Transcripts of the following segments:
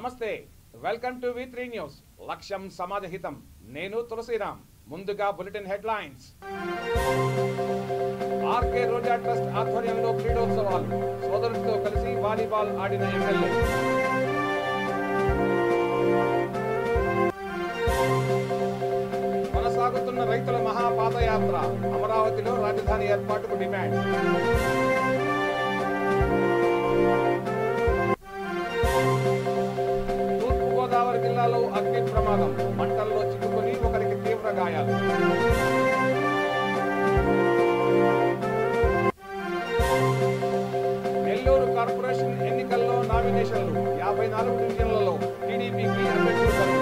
నమస్తే welcome to V3 news లక్ష్యం సమాజహితం నేను తులసిరామ్ ముందుగా బులెటిన్ హెడ్లైన్స్ ఆర్కే రోజా ట్రస్ట్ ఆధ్వర్యంలో క్రీడోత్సవాలు సోదరులతో కలిసి వాలీబాల్ ఆడిన ఎమ్మెల్యే కొనసాగుతున్న రైతుల మహాపాదయాత్ర అమరావతిలో రాజధాని ఏర్పాటుకు డిమాండ్ గోదావరి జిల్లాలో అగ్ని ప్రమాదం మంటల్లో చిక్కుకొని ఒకరికి తీవ్ర గాయాలు నెల్లూరు కార్పొరేషన్ ఎన్నికల్లో నామినేషన్లు 54 డివిజన్లలో టీడీపీకి అభ్యర్థులు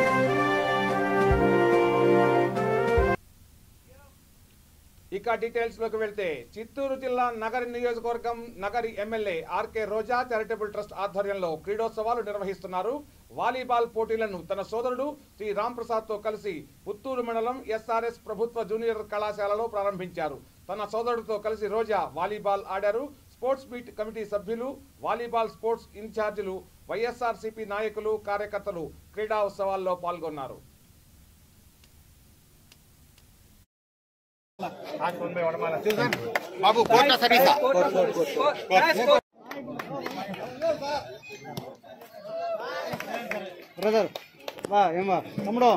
ఇక డీటెయిల్స్ లోకి వెళ్తే చిత్తూరు జిల్లా నగరి నియోజకవర్గం నగరి ఎమ్మెల్యే ఆర్కే రోజా చారిటబుల్ ట్రస్ట్ ఆధ్వర్యంలో క్రీడోత్సవాలు నిర్వహిస్తున్నారు. వాలీబాల్ పోటీలను తన సోదరుడు శ్రీ రామ్ ప్రసాద్ తో కలిసి పుత్తూరు మండలం ఎస్ఆర్ఎస్ ప్రభుత్వ జూనియర్ కళాశాలలో ప్రారంభించారు. తన సోదరుడితో కలిసి రోజా వాలీబాల్ ఆడారు. స్పోర్ట్స్ మీట్ కమిటీ సభ్యులు, వాలీబాల్ స్పోర్ట్స్ ఇన్ఛార్జీలు, వైఎస్ఆర్సీపీ నాయకులు, కార్యకర్తలు క్రీడా ఉత్సవాల్లో పాల్గొన్నారు. బాబు కోట సరిసా బ్రదర్ వా ఏమా తమ్ముడు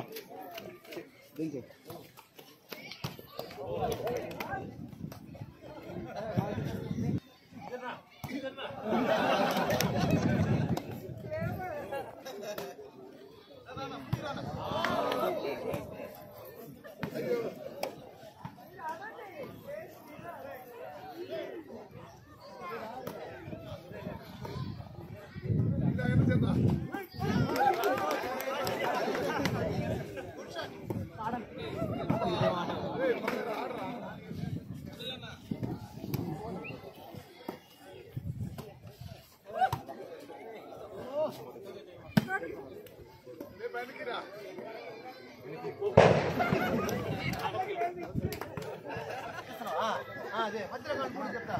అదే మధ్యలో చెప్తా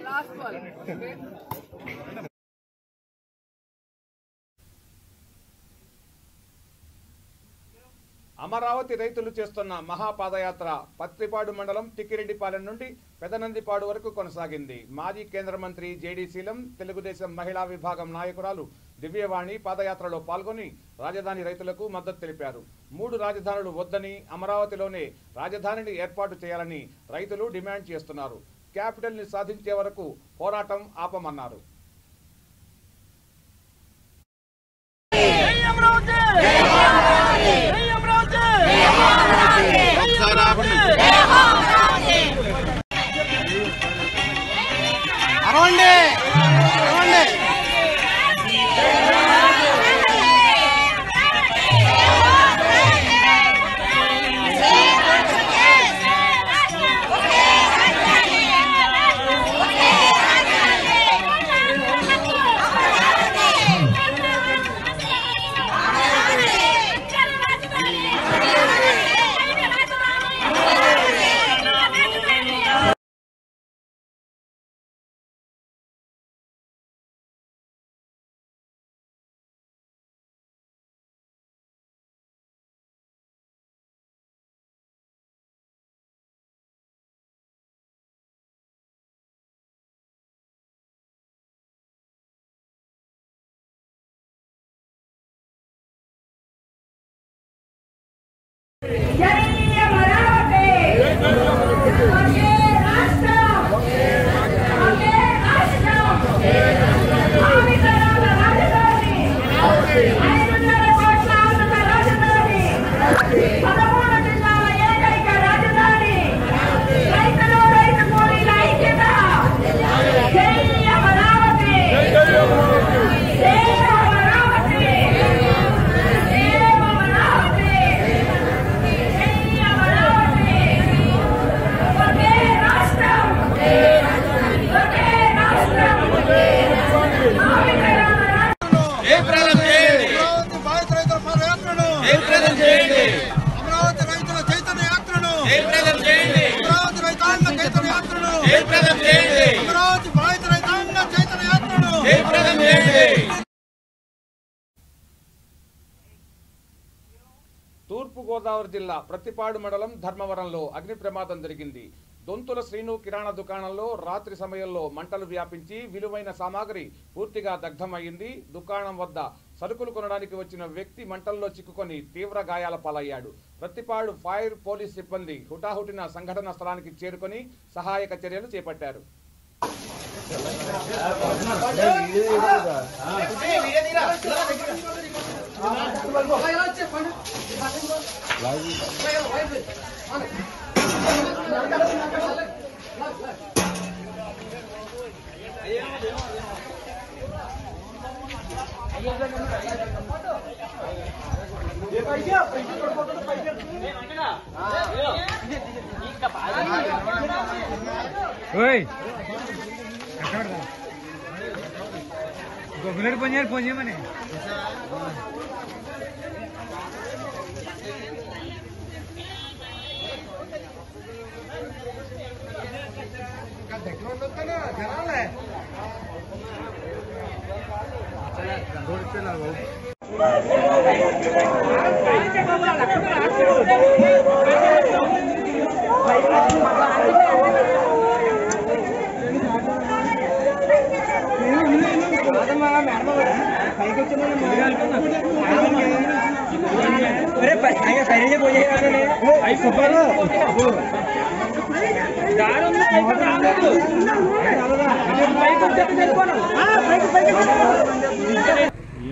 లాస్ట్ బాల్ అమరావతి రైతులు చేస్తున్న మహాపాదయాత్ర పత్రిపాడు మండలం టిక్కిరెడ్డిపాలెం నుండి పెదనందిపాడు వరకు కొనసాగింది. మాజీ కేంద్ర మంత్రి జేడీ శీలం, తెలుగుదేశం మహిళా విభాగం నాయకురాలు దివ్యవాణి పాదయాత్రలో పాల్గొని రాజధాని రైతులకు మద్దతు తెలిపారు. 3 రాజధానులు వద్దని అమరావతిలోనే రాజధానిని ఏర్పాటు చేయాలని రైతులు డిమాండ్ చేస్తున్నారు. క్యాపిటల్ ని సాధించే వరకు పోరాటం ఆపమన్నారు. జై అమరావతి! ఒకే రాష్ట్రం! ఒకే తూర్పుగోదావరి జిల్లా ప్రత్తిపాడు మండలం ధర్మవరంలో అగ్ని ప్రమాదం జరిగింది. దొంతుల శ్రీను కిరాణా దుకాణంలో రాత్రి సమయంలో మంటలు వ్యాపించి విలువైన సామాగ్రి పూర్తిగా దగ్ధమయ్యింది. దుకాణం వద్ద సరుకులు కొనడానికి వచ్చిన వ్యక్తి మంటల్లో చిక్కుకొని తీవ్ర గాయాల పాలయ్యాడు. ప్రత్తిపాడు ఫైర్ పోలీస్ సిబ్బంది హుటాహుటిన సంఘటన స్థలానికి చేరుకొని సహాయక చర్యలు చేపట్టారు. గొప్పలకి ఫోన్ చేయమని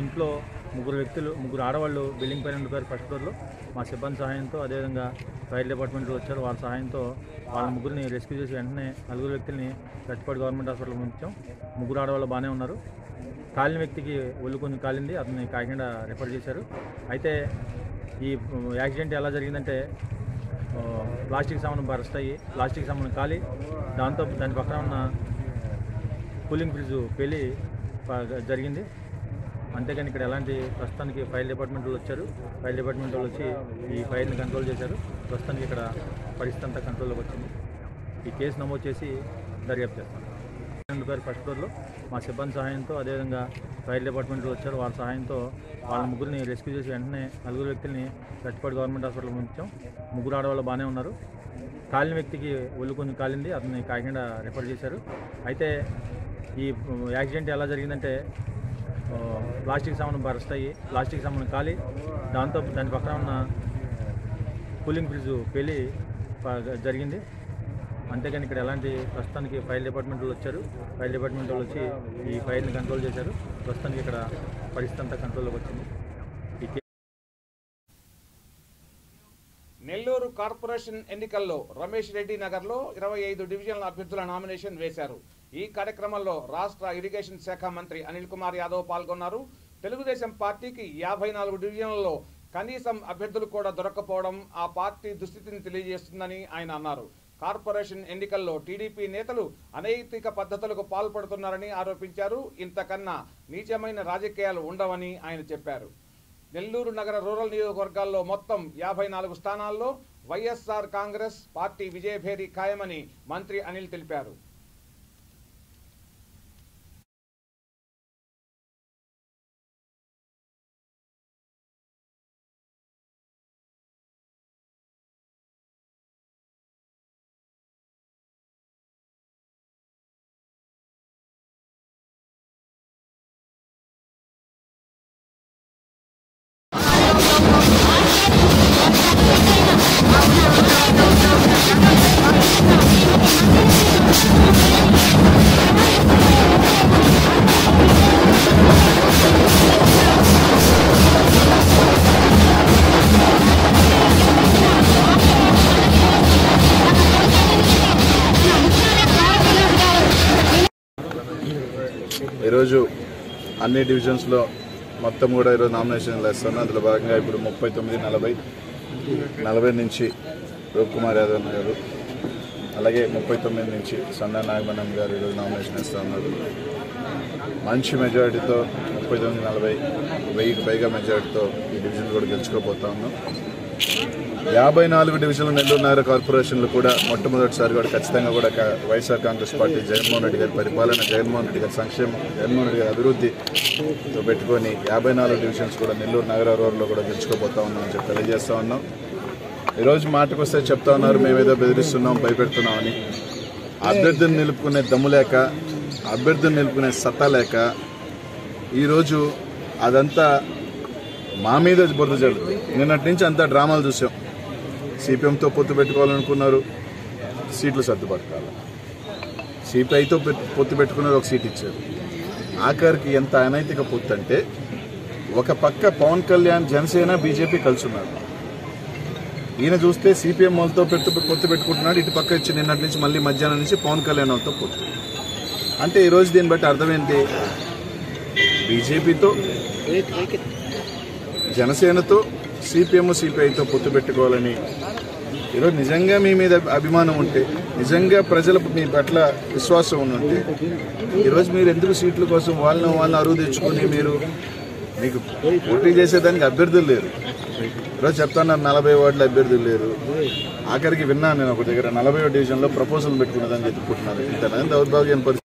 ఇంట్లో ముగ్గురు ఆడవాళ్ళు బిల్డింగ్ పైన ఉండిపోయారు ఫస్ట్ ఫ్లోర్లో. మా సిబ్బంది సహాయంతో అదేవిధంగా ఫైర్ డిపార్ట్మెంట్లో వచ్చారు. వాళ్ళ సహాయంతో వాళ్ళ ముగ్గురిని రెస్క్యూ చేసి వెంటనే 4 వ్యక్తుల్ని ప్రత్తిపాడు గవర్నమెంట్ హాస్పిటల్కి పంపించాం. ముగ్గురు ఆడవాళ్ళు బాగానే ఉన్నారు. కాలిన వ్యక్తికి ఒళ్ళు కొంచెం కాలింది, అతన్ని కాకినాడ రిఫర్ చేశారు. అయితే ఈ యాక్సిడెంట్ ఎలా జరిగిందంటే ప్లాస్టిక్ సామాను బరస్ట్ అయ్యి ప్లాస్టిక్ సామాను కాలి దాని పక్కన ఉన్న కూలింగ్ ఫ్రిడ్జ్ పెళ్ళి జరిగింది. అంతేగాని ఇక్కడ ఎలాంటి ప్రస్తుతానికి ఫైర్ డిపార్ట్మెంట్ వాళ్ళు వచ్చారు. ఫైర్ డిపార్ట్మెంట్ వాళ్ళు వచ్చి ఈ ఫైర్ని కంట్రోల్ చేశారు. ప్రస్తుతానికి ఇక్కడ పరిస్థితి అంతా కంట్రోల్లోకి వచ్చింది. ఈ కేసు నమోదు చేసి దర్యాప్తు చేస్తాం. ఫస్ట్ ఫ్లోర్లో మా సిబ్బంది సహాయంతో అదేవిధంగా ఫైర్ డిపార్ట్మెంట్ వాళ్ళు వచ్చారు. వాళ్ళ సహాయంతో వాళ్ళ ముగ్గురిని రెస్క్యూ చేసి వెంటనే 4 వ్యక్తుల్ని ప్రత్తిపాడు గవర్నమెంట్ హాస్పిటల్కి పంపించాం. ముగ్గురు ఆడవాళ్ళు బాగానే ఉన్నారు. కాలిన వ్యక్తికి ఒళ్ళు కొంచెం కాలింది, అతన్ని కాకినాడ రిఫర్ చేశారు. అయితే ఈ యాక్సిడెంట్ ఎలా జరిగిందంటే ప్లాస్టిక్ సామాను బరస్ట్ అయ్యి ప్లాస్టిక్ సామాను కాలి దాని పక్కన ఉన్న కూలింగ్ ఫ్రిడ్జ్ పెళ్ళి జరిగింది. అంతేగాని ఇక్కడ ఎలాంటి ప్రస్తుతానికి ఫైర్ డిపార్ట్మెంట్ వాళ్ళు వచ్చారు. ఫైర్ డిపార్ట్మెంట్ వాళ్ళు వచ్చి ఈ ఫైర్ని కంట్రోల్ చేశారు. ప్రస్తుతానికి ఇక్కడ పరిస్థితి అంతా కంట్రోల్లోకి వచ్చింది. నెల్లూరు కార్పొరేషన్ ఎన్నికల్లో రమేష్ రెడ్డి నగర్లో 25 డివిజన్ల అభ్యర్థుల నామినేషన్ వేశారు. ఈ కార్యక్రమంలో రాష్ట్ర ఇరిగేషన్ శాఖ మంత్రి అనిల్ కుమార్ యాదవ్ పాల్గొన్నారు. తెలుగుదేశం పార్టీకి 54 డివిజన్లలో కనీసం అభ్యర్థులు కూడా దొరక్కపోవడం ఆ పార్టీ దుస్థితిని తెలియజేస్తుందని ఆయన అన్నారు. కార్పొరేషన్ ఎన్నికల్లో టీడీపీ నేతలు అనైతిక పద్ధతులకు పాల్పడుతున్నారని ఆరోపించారు. ఇంతకన్నా నీచమైన రాజకీయాలు ఉండవని ఆయన చెప్పారు. నెల్లూరు నగర రూరల్ నియోజకవర్గాల్లో మొత్తం 54 స్థానాల్లో వైఎస్ఆర్ కాంగ్రెస్ పార్టీ విజయభేరి ఖాయమని మంత్రి అనిల్ తెలిపారు. ఈరోజు అన్ని డివిజన్స్లో మొత్తం కూడా ఈరోజు నామినేషన్లు వేస్తాను. అందులో భాగంగా ఇప్పుడు 39, 40 నుంచి రూప్కుమార్ యాదవ్ గారు, అలాగే 39 నుంచి సందా నాగమణం గారు ఈరోజు నామినేషన్ వేస్తూ ఉన్నారు. మంచి మెజారిటీతో 39, 40, 1000కి పైగా మెజారిటీతో ఈ డివిజన్ కూడా గెలుచుకోబోతా ఉన్నాం. 54 డివిజన్ల నెల్లూరు నగర కార్పొరేషన్లు కూడా మొట్టమొదటిసారి కూడా ఖచ్చితంగా కూడా వైఎస్ఆర్ కాంగ్రెస్ పార్టీ జగన్మోహన్ రెడ్డి గారి పరిపాలన, జగన్మోహన్ రెడ్డి గారి సంక్షేమం, జగన్మోహన్ రెడ్డి గారి అభివృద్ధితో పెట్టుకొని 54 డివిజన్స్ కూడా నెల్లూరు నగర రూరల్లో కూడా గెలుచుకోబోతా ఉన్నామని చెప్పి తెలియజేస్తా ఉన్నాం. ఈరోజు మాటకొస్తే చెప్తా ఉన్నారు మేమేదో బెదిరిస్తున్నాం భయపెడుతున్నామని. అభ్యర్థిని నిలుపుకునే దమ్ము లేక, అభ్యర్థిని నిలుపుకునే సత్తా లేక ఈరోజు అదంతా మా మీద బురద జరుగుతుంది. నిన్నటి నుంచి అంతా డ్రామాలు చూసాం. సిపిఎంతో పొత్తు పెట్టుకోవాలనుకున్నారు, సీట్లు సర్దుబాటు కావాలి. సిపిఐతో పొత్తు పెట్టుకున్నారు, ఒక సీట్ ఇచ్చారు. ఆఖరికి ఎంత అనైతిక పొత్తు అంటే ఒక పక్క పవన్ కళ్యాణ్, జనసేన, బీజేపీ కలిసి ఉన్నారు. ఈయన చూస్తే సిపిఎం వాళ్ళతో పొత్తు పెట్టుకుంటున్నాడు. ఇటు పక్క ఇచ్చి నిన్నటి నుంచి మళ్ళీ మధ్యాహ్నం నుంచి పవన్ కళ్యాణ్ వాళ్ళతో పొత్తు. అంటే ఈరోజు దీన్ని బట్టి అర్థం ఏంటి? బీజేపీతో, జనసేనతో, సిపిఎం, సిపిఐతో పొత్తు పెట్టుకోవాలని ఈరోజు నిజంగా మీ మీద అభిమానం ఉంటే, నిజంగా ప్రజలకు మీ పట్ల విశ్వాసం ఉంటే ఈరోజు మీరు ఎందుకు సీట్ల కోసం వాళ్ళని అరువు తెచ్చుకొని మీకు పోటీ చేసేదానికి అభ్యర్థులు లేరు. ఈరోజు చెప్తాను 40 వార్డుల అభ్యర్థులు లేరు. ఆఖరికి విన్నాను నేను ఒక దగ్గర 40వ డివిజన్లో ప్రపోజల్ పెట్టుకున్నదని చెప్పుకుంటున్నారు. ఇంత దౌర్భాగ్యం పరిస్థితి.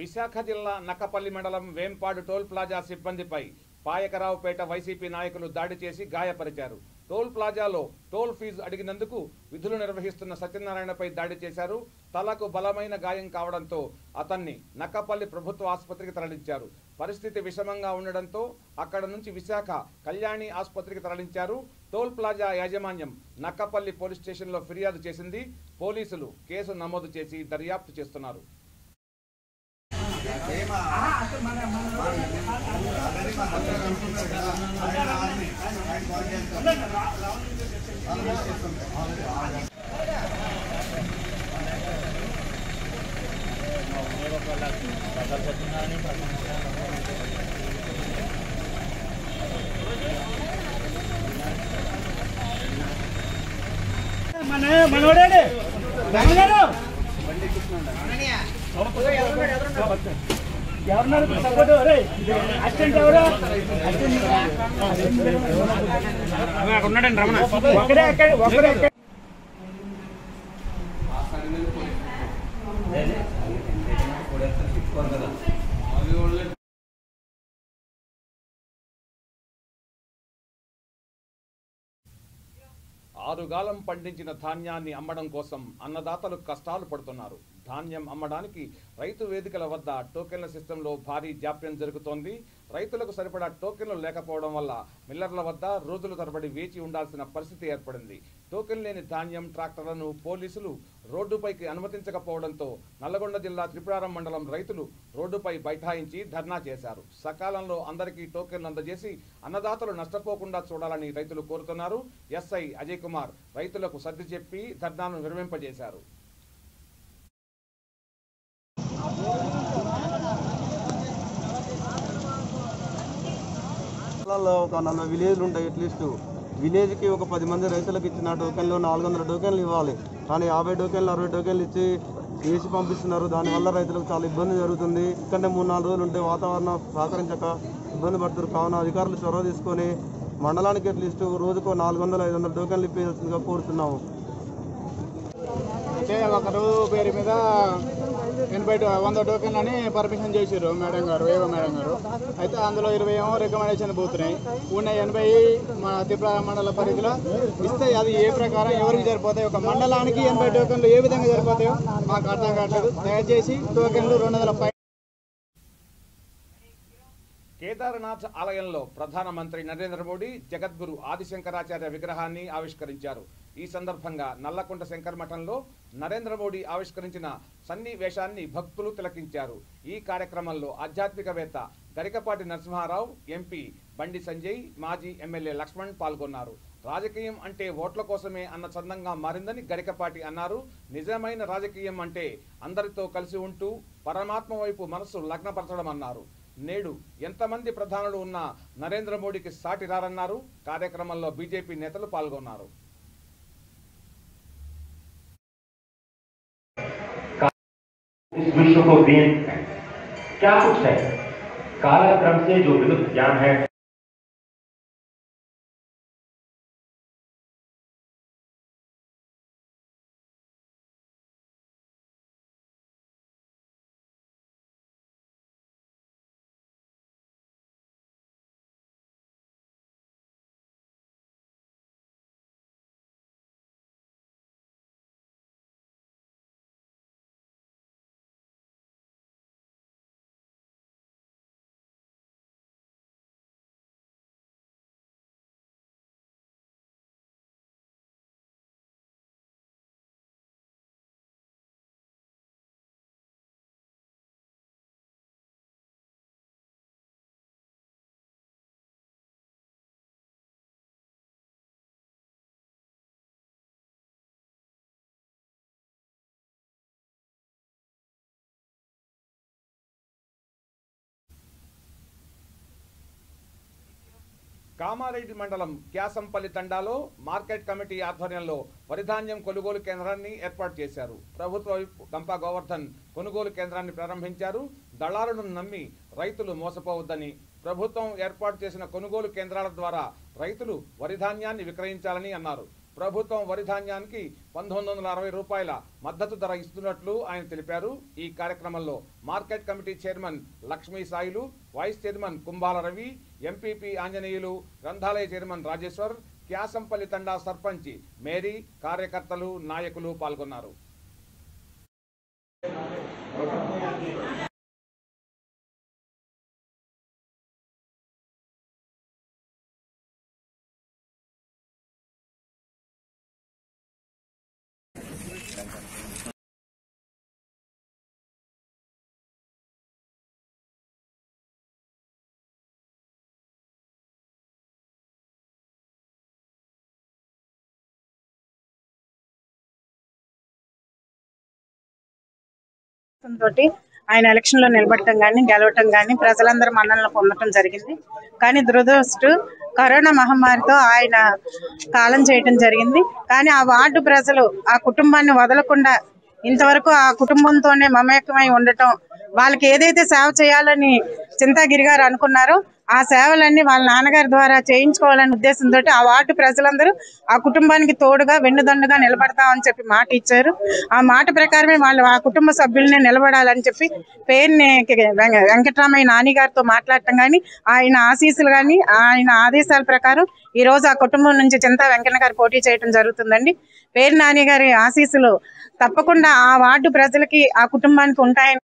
విశాఖ జిల్లా నక్కపల్లి మండలం వేంపాడు టోల్ ప్లాజా సిబ్బందిపై పాయకరావుపేట వైసీపీ నాయకులు దాడి చేసి గాయపరిచారు. టోల్ ప్లాజాలో టోల్ ఫీజు అడిగినందుకు విధులు నిర్వహిస్తున్న సత్యనారాయణపై దాడి చేశారు. తలకు బలమైన గాయం కావడంతో అతన్ని నక్కపల్లి ప్రభుత్వ ఆసుపత్రికి తరలించారు. పరిస్థితి విషమంగా ఉండడంతో అక్కడ నుంచి విశాఖ కళ్యాణి ఆసుపత్రికి తరలించారు. టోల్ ప్లాజా యాజమాన్యం నక్కపల్లి పోలీస్ స్టేషన్లో ఫిర్యాదు చేసింది. పోలీసులు కేసు నమోదు చేసి దర్యాప్తు చేస్తున్నారు. మనోడే ఎవరున్నారు సపోర్ట్? అసిస్టెంట్ ఎవరు? ఉన్నాడండి రమణ. ఒకరే ఒకరే 6 గాలం పండించిన ధాన్యాన్ని అమ్మడం కోసం అన్నదాతలు కష్టాలు పడుతున్నారు. ధాన్యం అమ్మడానికి రైతు వేదికల వద్ద టోకెన్ల సిస్టంలో భారీ జాప్యం జరుగుతోంది. రైతులకు సరిపడా టోకెన్లు లేకపోవడం వల్ల మిల్లర్ల వద్ద రోజుల తరబడి వేచి ఉండాల్సిన పరిస్థితి ఏర్పడింది. టోకెన్ లేని ధాన్యం ట్రాక్టర్లను పోలీసులు రోడ్డుపైకి అనుమతించకపోవడంతో నల్లగొండ జిల్లా త్రిపురారం మండలం రైతులు రోడ్డుపై బైఠాయించి ధర్నా చేశారు. సకాలంలో అందరికీ టోకెన్లు అందజేసి అన్నదాతలు నష్టపోకుండా చూడాలని రైతులు కోరుతున్నారు. ఎస్ఐ అజయ్ కుమార్ రైతులకు సర్ది చెప్పి ధర్నాను విరమింపజేశారు. ఒక 40 విలేజ్లు ఉంటాయి. అట్లీస్ట్ విలేజ్కి ఒక 10 మంది రైతులకు ఇచ్చిన టోకెన్లు 400 టోకెన్లు ఇవ్వాలి. కానీ 50 టోకెన్లు 60 టోకెన్లు ఇచ్చి వేసి పంపిస్తున్నారు. దానివల్ల రైతులకు చాలా ఇబ్బంది జరుగుతుంది. ఎందుకంటే 3-4 రోజులు ఉంటే వాతావరణం సహకరించక ఇబ్బంది పడుతున్నారు. కావున అధికారులు చొరవ తీసుకొని మండలానికి అట్లీస్ట్ రోజుకు 400-500 టోకెన్లు ఇప్పించాల్సిందిగా కోరుతున్నాము. అంటే ఒకరు పేరు మీద 100 టోకెన్లు అని పర్మిషన్ చేశారు మేడం గారు, ఏవో మేడం గారు. అయితే అందులో 20 ఏమో రికమెండేషన్ పోతున్నాయి. ఉన్న 80 మన త్రిపుర మండల పరిధిలో ఇస్తే అది ఏ ప్రకారం ఎవరికి సరిపోతాయి? ఒక మండలానికి 80 టోకెన్లు ఏ విధంగా సరిపోతాయో మాకు అర్థం కావట్లేదు. దయచేసి టోకెన్లు 200 కేదార్నాథ్ ఆలయంలో ప్రధానమంత్రి నరేంద్ర మోడీ జగద్గురు ఆదిశంకరాచార్య విగ్రహాన్ని ఆవిష్కరించారు. ఈ సందర్భంగా నల్లకుంట శంకర్ మఠంలో నరేంద్ర మోడీ ఆవిష్కరించిన సన్నివేశాన్ని భక్తులు తిలకించారు. ఈ కార్యక్రమంలో ఆధ్యాత్మికవేత్త గరికపాటి నరసింహారావు, ఎంపీ బండి సంజయ్, మాజీ ఎమ్మెల్యే లక్ష్మణ్ పాల్గొన్నారు. రాజకీయం అంటే ఓట్ల కోసమే అన్న చందంగా మారిందని గరికపాటి అన్నారు. నిజమైన రాజకీయం అంటే అందరితో కలిసి ఉంటూ పరమాత్మ వైపు మనస్సు లగ్నపరచడం అన్నారు. నేడు ఎంతమంది ప్రధానులు ఉన్నా నరేంద్ర మోడీకి సాటి రారన్నారు. కార్యక్రమంలో బీజేపీ నేతలు పాల్గొన్నారు. इस विश्व को देन है, क्या कुछ है? कालक्रम से जो विलुप्त ज्ञान है కామారెడ్డి మండలం క్యాసంపల్లి తండాలో మార్కెట్ కమిటీ ఆధ్వర్యంలో వరిధాన్యం కొనుగోలు కేంద్రాన్ని ఏర్పాటు చేశారు. ప్రభుత్వ గంపా గోవర్ధన్ కొనుగోలు కేంద్రాన్ని ప్రారంభించారు. దళారులను నమ్మి రైతులు మోసపోవద్దని, ప్రభుత్వం ఏర్పాటు చేసిన కొనుగోలు కేంద్రాల ద్వారా రైతులు వరిధాన్యాన్ని విక్రయించాలని అన్నారు. ప్రభుత్వం వరిధాన్యానికి 1960 రూపాయల మద్దతు ధర ఇస్తున్నట్లు ఆయన తెలిపారు. ఈ కార్యక్రమంలో market committee chairman Lakshmi Sailu, vice chairman Kumbhala Ravi, MPP Anjaneyulu, గ్రంథాలయ చైర్మన్ రాజేశ్వర్, క్యాసంపల్లి తండా సర్పంచి మేరీ, కార్యకర్తలు, నాయకులు పాల్గొన్నారు. తోటి ఆయన ఎలక్షన్ లో నిలబడటం కానీ గెలవటం కానీ ప్రజలందరూ మన్ననలు పొందటం జరిగింది. కానీ దురదృష్టం కరోనా మహమ్మారితో ఆయన కాలం చేయటం జరిగింది. కానీ ఆ వార్డు ప్రజలు ఆ కుటుంబాన్ని వదలకుండా ఇంతవరకు ఆ కుటుంబంతోనే మమేకమై ఉండటం, వాళ్ళకి ఏదైతే సేవ చేయాలని చింతాగిరి గారు అనుకున్నారో ఆ సేవలన్నీ వాళ్ళ నాన్నగారి ద్వారా చేయించుకోవాలనే ఉద్దేశంతో ఆ వార్డు ప్రజలందరూ ఆ కుటుంబానికి తోడుగా వెన్నుదండుగా నిలబడతామని చెప్పి మాట ఇచ్చారు. ఆ మాట ప్రకారమే వాళ్ళు ఆ కుటుంబ సభ్యులనే నిలబడాలని చెప్పి పేరుని వెంకటరామయ్య నాని గారితో మాట్లాడటం కానీ, ఆయన ఆశీస్సులు కానీ, ఆయన ఆదేశాల ప్రకారం ఈ రోజు ఆ కుటుంబం నుంచి చింతా వెంకన్న గారు పోటీ చేయడం జరుగుతుందండి. పేరు నాని గారి ఆశీస్సులు తప్పకుండా ఆ వార్డు ప్రజలకి ఆ కుటుంబానికి ఉంటాయని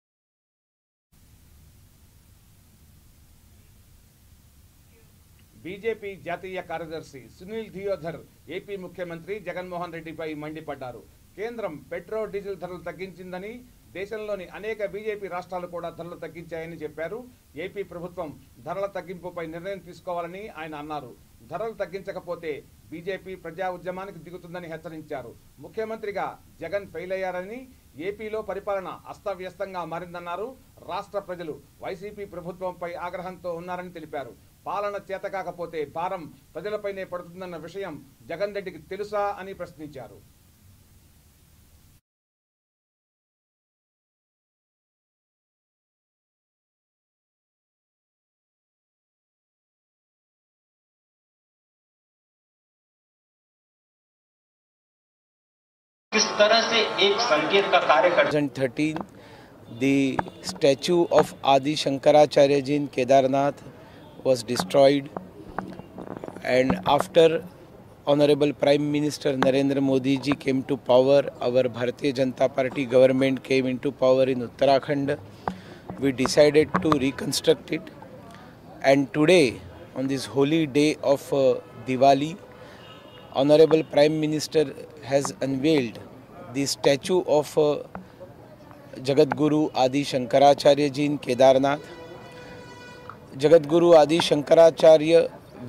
బీజేపీ జాతీయ కార్యదర్శి సునీల్ ధియోధర్ ఏపీ ముఖ్యమంత్రి జగన్మోహన్ రెడ్డిపై మండిపడ్డారు. కేంద్రం పెట్రోల్ డీజిల్ ధరలు తగ్గించిందని, దేశంలోని అనేక బీజేపీ రాష్ట్రాలు కూడా ధరలు తగ్గించాయని చెప్పారు. ఏపీ ప్రభుత్వం ధరల తగ్గింపుపై నిర్ణయం తీసుకోవాలని ఆయన అన్నారు. ధరలు తగ్గించకపోతే బీజేపీ ప్రజా ఉద్యమానికి దిగుతుందని హెచ్చరించారు. ముఖ్యమంత్రిగా జగన్ ఫెయిల్ అయ్యారని, ఏపీలో పరిపాలన అస్తవ్యస్తంగా మారిందన్నారు. రాష్ట్ర ప్రజలు వైసీపీ ప్రభుత్వంపై ఆగ్రహంతో ఉన్నారని తెలిపారు. పాలన చేతకాకపోతే భారం ప్రజలపైనే పడుతుందన్న విషయం జగన్ రెడ్డికి తెలుసా అని ప్రశ్నించారు. किस तरह से एक संकेत का कार्य कर 2013 the statue of Adi Shankaracharya ji in Kedarnath was destroyed, and after Honorable Prime Minister Narendra Modi ji came to power, our Bharatiya Janata Party government came into power in Uttarakhand. We decided to reconstruct it, and today on this holy day of Diwali, Honorable Prime Minister has unveiled the statue of Jagat Guru Adi Shankaracharya ji in Kedarnath. Jagat Guru Adi Shankaracharya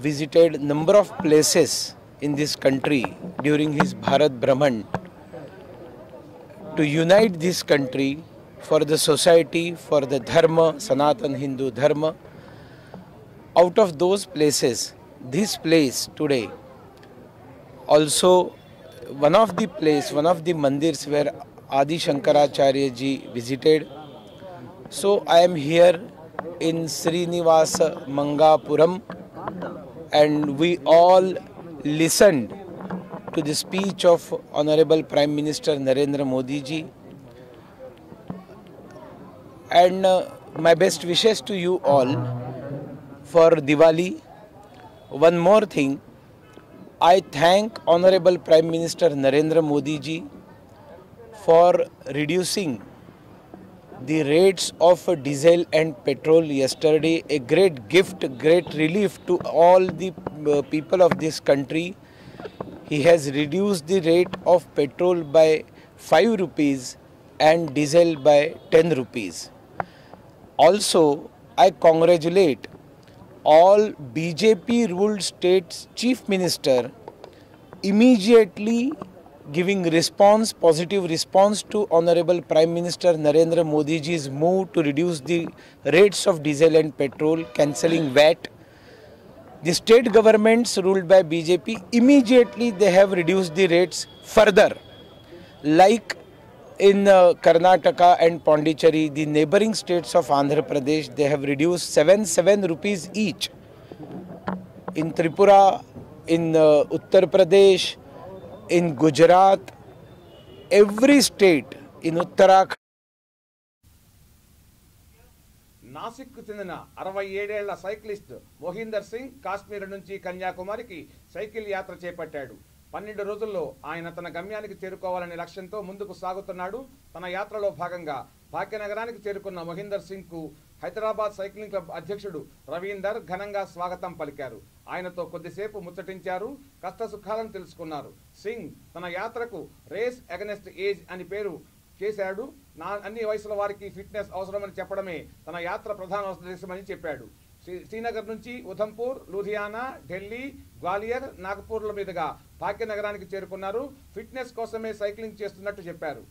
visited number of places in this country during his Bharat Brahman to unite this country for the society, for the Dharma, Sanatan Hindu Dharma. Out of those places, this place today also one of the mandirs where Adi Shankaracharya ji visited. So I am here in Srinivasa Mangapuram, and we all listened to the speech of Honorable Prime Minister Narendra Modi ji, and my best wishes to you all for Diwali. One more thing, I thank Honorable Prime Minister Narendra Modi ji for reducing the rates of diesel and petrol yesterday. A great gift, great relief to all the people of this country. He has reduced the rate of petrol by 5 rupees and diesel by 10 rupees. Also, I congratulate all BJP ruled states chief minister immediately giving positive response to Honorable Prime Minister Narendra Modi ji's move to reduce the rates of diesel and petrol, cancelling VAT, The state governments ruled by BJP, immediately they have reduced the rates further. Like in Karnataka and Pondicherry, the neighboring states of Andhra Pradesh, they have reduced 7 rupees each. In Tripura, in Uttar Pradesh, in Gujarat, every state, in Uttarakhand. నాసిక్కు చెందిన 67 ఏళ్ల cyclist Mohinder Singh Kashmir నుంచి కన్యాకుమారికి cycle యాత్ర చేపట్టాడు. 12 రోజుల్లో ఆయన తన గమ్యానికి చేరుకోవాలనే లక్ష్యంతో ముందుకు సాగుతున్నాడు. తన యాత్రలో భాగంగా భాగ్యనగరానికి చేరుకున్న మోహిందర్ సింగ్ కు హైదరాబాద్ సైక్లింగ్ క్లబ్ అధ్యక్షుడు రవీందర్ ఘనంగా స్వాగతం పలికారు. ఆయనతో కొద్దిసేపు ముచ్చటించారు, కష్ట సుఖాలను తెలుసుకున్నారు. సింగ్ తన యాత్రకు రేస్ అగెన్స్ట్ ఏజ్ అని పేరు చేశాడు. అన్ని వయసుల వారికి ఫిట్నెస్ అవసరమని చెప్పడమే తన యాత్ర ప్రధాన ఉద్దేశమని చెప్పాడు. శ్రీనగర్ నుంచి ఉధంపూర్, లూధియానా, ఢిల్లీ, గ్వాలియర్, నాగపూర్ల మీదుగా భాగ్యనగరానికి చేరుకున్నారు. ఫిట్నెస్ కోసమే సైక్లింగ్ చేస్తున్నట్టు చెప్పారు.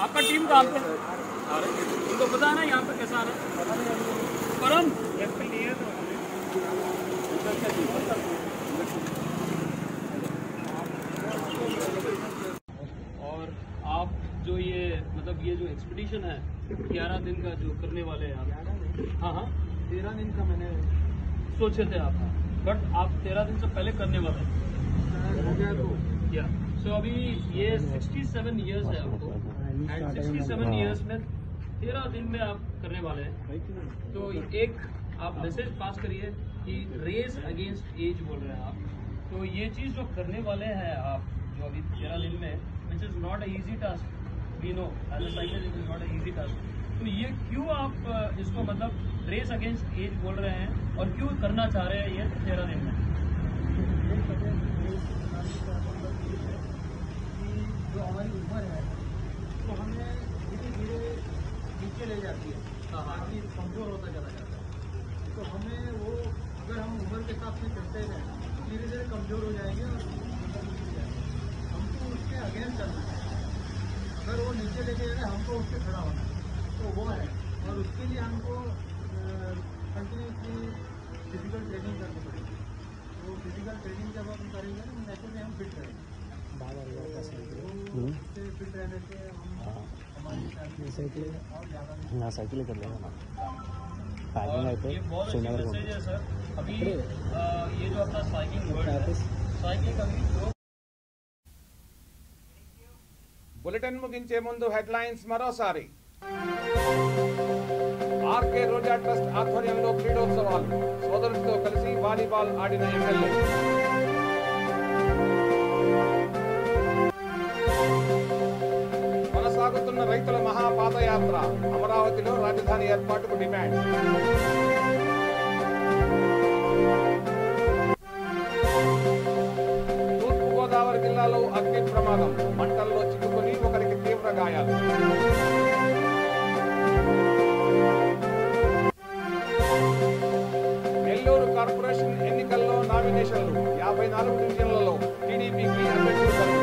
आपका टीम कहाँ पे? उनको पता है ना यहाँ पे कैसा है? करण और आप जो ये मतलब ये जो एक्सपीडिशन है 11 दिन का जो करने वाले हैं आप? हाँ 13 दिन का मैंने सोचे थे आप, बट आप 13 दिन से पहले करने वाले हैं। या सो अभी ये 67 इयर्स है आपको, एंड 67 इयर्स में 13 दिन में आप करने वाले हैं। तो एक आप मैसेज पास करिए कि रेस अगेंस्ट एज बोल रहे हैं आप, तो ये चीज़ जो करने वाले हैं आप जो अभी 13 दिन में, which is not a easy task, we know as a cyclist it is not a easy task. तो ये क्यों आप इसको मतलब रेस अगेंस्ट एज बोल रहे हैं और क्यों करना चाह रहे हैं ये 13 दिन में? जो हमारी उम्र है तो हमें धीरे धीरे नीचे ले जाती है, आदमी कमज़ोर होता चला जाता है। तो हमें वो अगर हम उम्र के साथ में चलते हैं धीरे धीरे कमज़ोर हो जाएंगे और हमको उसके अगेंस्ट चलना है। अगर वो नीचे लेके जाए हमको उससे खड़ा होना है, तो वो है। और उसके लिए हमको कंटिन्यूसली फिजिकल ट्रेनिंग करनी पड़ेगी। तो फिजिकल ट्रेनिंग जब हम करेंगे ना ऐसे में हम फिट रहेंगे। फिट रहने से हम हमारी साइकिल कर लेंगे ना। ये बहुत अच्छी मैसेज है सर। अभी ये जो अपना साइकिलिंग वर्ल्ड है, साइकिलिंग अभी బులెటిన్ ముగించే ముందు హెడ్లైన్స్ మరోసారి. ఆర్కే రోజా ట్రస్ట్ ఆధ్వర్యంలో క్రీడోత్సవాలు, సోదరులతో కలిసి వాలీబాల్ ఆడిన ఎమ్మెల్యే. కొనసాగుతున్న రైతుల మహాపాదయాత్ర, అమరావతిలో రాజధాని ఏర్పాటుకు డిమాండ్. తూర్పుగోదావరి జిల్లాలో అగ్ని ప్రమాదం, మంటల్లో చిక్కుకుని ఒకరికి తీవ్ర గాయాలు. నెల్లూరు కార్పొరేషన్ ఎన్నికల్లో నామినేషన్లు, 54 డివిజన్లలో టీడీపీకి అభ్యర్థులు.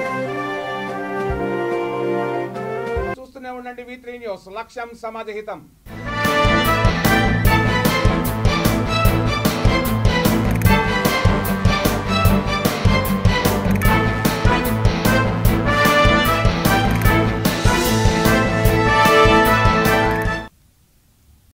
చూస్తూనే ఉండండి V3 న్యూస్, లక్ష్యం సమాజహితం.